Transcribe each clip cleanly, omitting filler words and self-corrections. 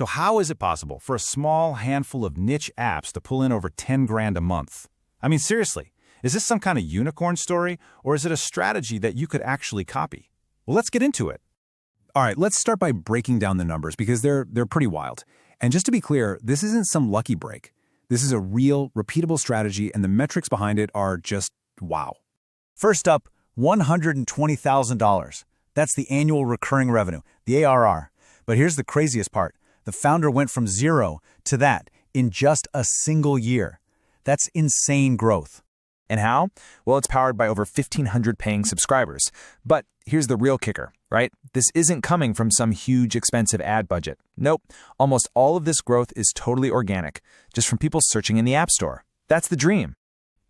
So how is it possible for a small handful of niche apps to pull in over 10 grand a month? I mean, seriously, is this some kind of unicorn story, or is it a strategy that you could actually copy? Well, let's get into it. All right, let's start by breaking down the numbers because they're pretty wild. And just to be clear, this isn't some lucky break. This is a real, repeatable strategy, and the metrics behind it are just wow. First up, $120,000. That's the annual recurring revenue, the ARR. But here's the craziest part. The founder went from 0 to that in just a single year. That's insane growth. And how? Well, it's powered by over 1,500 paying subscribers. But here's the real kicker, right? This isn't coming from some huge expensive ad budget. Nope. Almost all of this growth is totally organic, just from people searching in the App Store. That's the dream.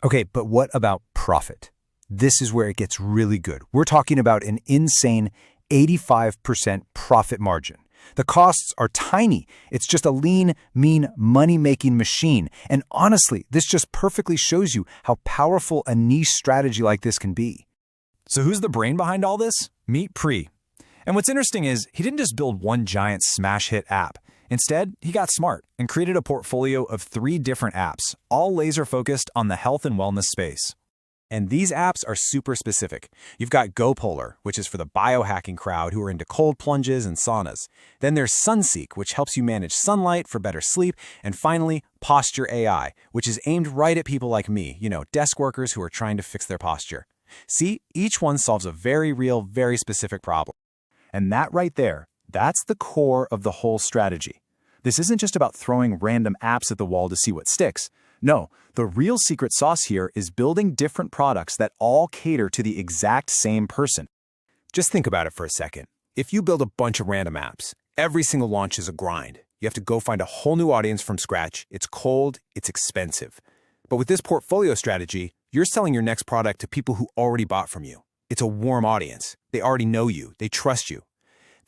Okay, but what about profit? This is where it gets really good. We're talking about an insane 85% profit margin. The costs are tiny. It's just a lean, mean, money-making machine. And honestly, this just perfectly shows you how powerful a niche strategy like this can be. So who's the brain behind all this? Meet Pri. And what's interesting is he didn't just build one giant smash hit app. Instead, he got smart and created a portfolio of 3 different apps, all laser-focused on the health and wellness space. And these apps are super specific. You've got GoPolar, which is for the biohacking crowd who are into cold plunges and saunas. Then there's SunSeek, which helps you manage sunlight for better sleep. And finally, Posture AI, which is aimed right at people like me, desk workers who are trying to fix their posture. See, each one solves a very real, very specific problem. And that right there, that's the core of the whole strategy. This isn't just about throwing random apps at the wall to see what sticks. No, the real secret sauce here is building different products that all cater to the exact same person. Just think about it for a second. If you build a bunch of random apps, every single launch is a grind. You have to go find a whole new audience from scratch. It's cold, it's expensive. But with this portfolio strategy, you're selling your next product to people who already bought from you. It's a warm audience. They already know you. They trust you.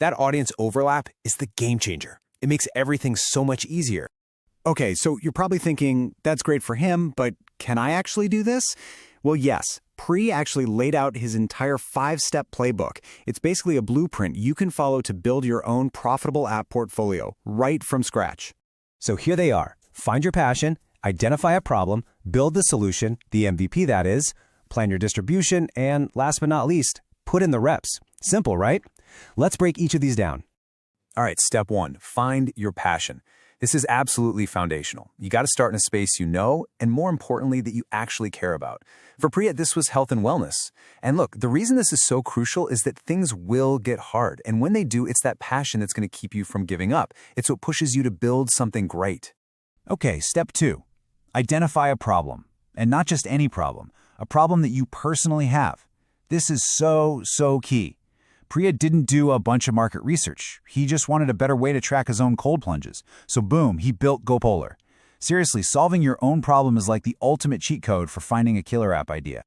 That audience overlap is the game changer. It makes everything so much easier. Okay, so you're probably thinking, that's great for him, but can I actually do this? Well, yes. Pri actually laid out his entire 5-step playbook. It's basically a blueprint you can follow to build your own profitable app portfolio right from scratch. So here they are. Find your passion, identify a problem, build the solution, the MVP that is, plan your distribution, and last but not least, put in the reps. Simple, right? Let's break each of these down. All right, step 1, find your passion. This is absolutely foundational. You got to start in a space you know, and more importantly, that you actually care about. For Priya, this was health and wellness. And look, the reason this is so crucial is that things will get hard. And when they do, it's that passion that's going to keep you from giving up. It's what pushes you to build something great. Okay, step 2. Identify a problem. And not just any problem. A problem that you personally have. This is so key. Priya didn't do a bunch of market research. He just wanted a better way to track his own cold plunges. So boom, he built GoPolar. Seriously, solving your own problem is like the ultimate cheat code for finding a killer app idea.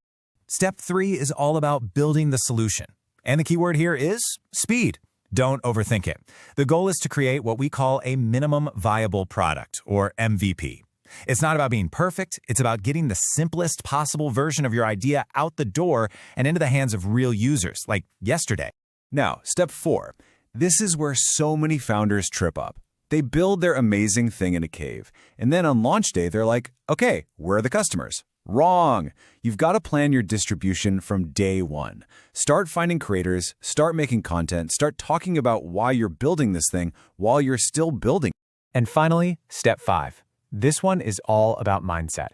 Step 3 is all about building the solution. And the keyword here is speed. Don't overthink it. The goal is to create what we call a minimum viable product, or MVP. It's not about being perfect. It's about getting the simplest possible version of your idea out the door and into the hands of real users, like yesterday. Now, step 4. This is where so many founders trip up. They build their amazing thing in a cave, and then on launch day, they're like, okay, where are the customers? Wrong. You've got to plan your distribution from day 1. Start finding creators, start making content, start talking about why you're building this thing while you're still building. And finally, step 5. This one is all about mindset.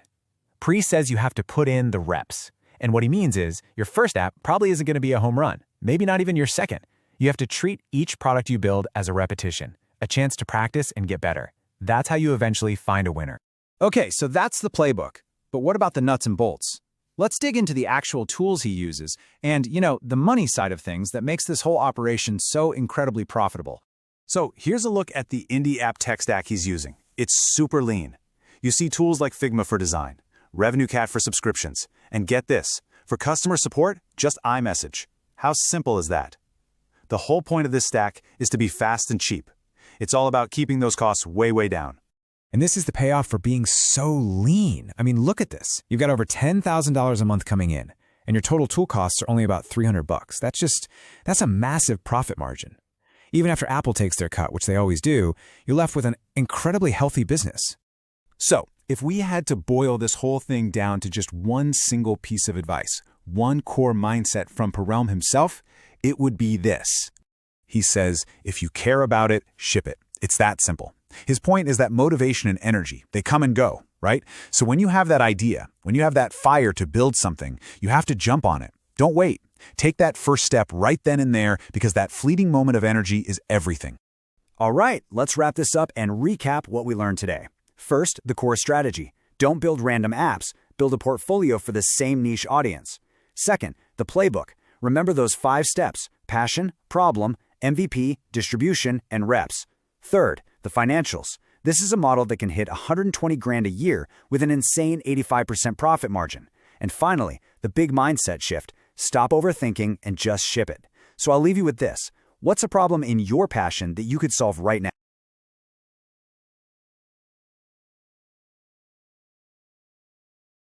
Pri says you have to put in the reps. And what he means is your first app probably isn't going to be a home run. Maybe not even your second. You have to treat each product you build as a repetition, a chance to practice and get better. That's how you eventually find a winner. Okay, so that's the playbook. But what about the nuts and bolts? Let's dig into the actual tools he uses and, the money side of things that makes this whole operation so incredibly profitable. So here's a look at the indie app tech stack he's using. It's super lean. You see tools like Figma for design, RevenueCat for subscriptions, and get this, for customer support, just iMessage. How simple is that? The whole point of this stack is to be fast and cheap. It's all about keeping those costs way down. And this is the payoff for being so lean. I mean, look at this. You've got over $10,000 a month coming in, and your total tool costs are only about $300. That's a massive profit margin. Even after Apple takes their cut, which they always do, you're left with an incredibly healthy business. So, if we had to boil this whole thing down to just one single piece of advice, one core mindset from Perelm himself, it would be this. He says, if you care about it, ship it. It's that simple. His point is that motivation and energy, they come and go, right? So when you have that idea, when you have that fire to build something, you have to jump on it. Don't wait. Take that first step right then and there, because that fleeting moment of energy is everything. All right, let's wrap this up and recap what we learned today. First, the core strategy. Don't build random apps. Build a portfolio for the same niche audience. Second, the playbook. Remember those 5 steps: passion, problem, MVP, distribution, and reps. Third, the financials. This is a model that can hit $120,000 a year with an insane 85% profit margin. And finally, the big mindset shift. Stop overthinking and just ship it. So I'll leave you with this. What's a problem in your passion that you could solve right now?